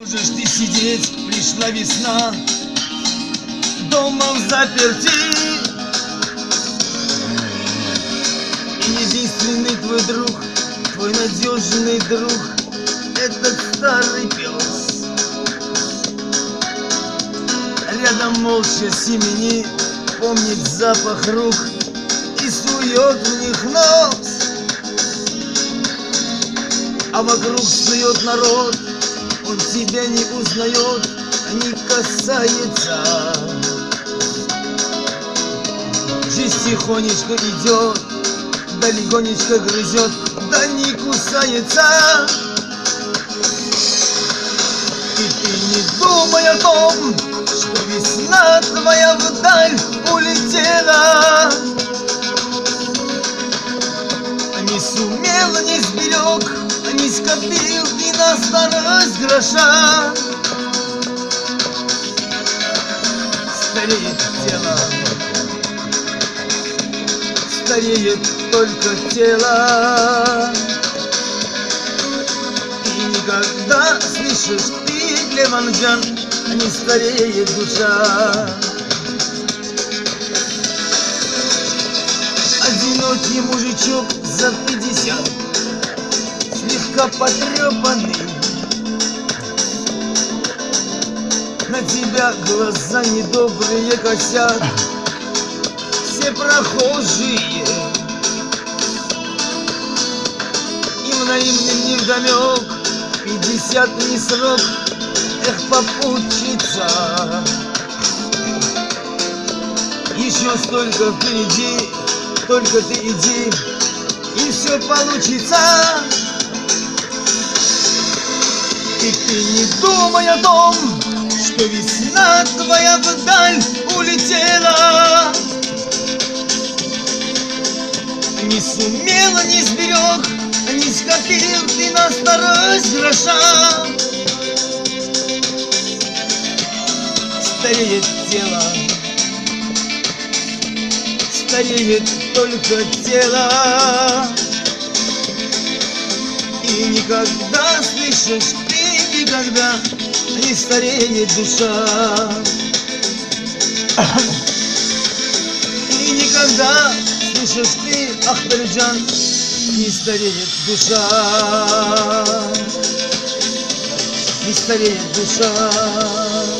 Можешь ты сидеть, пришла весна, дома в заперти, и единственный твой друг, твой надежный друг, этот старый пес. Рядом молча семени, помнит запах рук и сует в них нос. А вокруг снует народ, он тебя не узнает, не касается. Жизнь тихонечко идет, да легонечко грызет, да не кусается. И ты не думай о том, что весна твоя вдаль улетела. Не сумел, не сберег, не скопил и на старость гроша. Стареет тело, стареет только тело. И никогда, слышишь ты, Клеванджан, не стареет душа. Одинокий мужичок за 50, слегка потрепанный, на тебя глаза недобрые косят все прохожие. Им наивным невдомек, 50 не срок, эх, попутчица. Еще столько впереди, только ты иди, и все получится. И ты не думай о том, что весна твоя вдаль улетела. Не сумела, не сберег, не скопил ты на старость гроша. Стареет тело, стареет только тело. И никогда, слышишь ты, никогда не стареет душа. И никогда, слышишь ты, Ахтарджан, не стареет душа. Не стареет душа.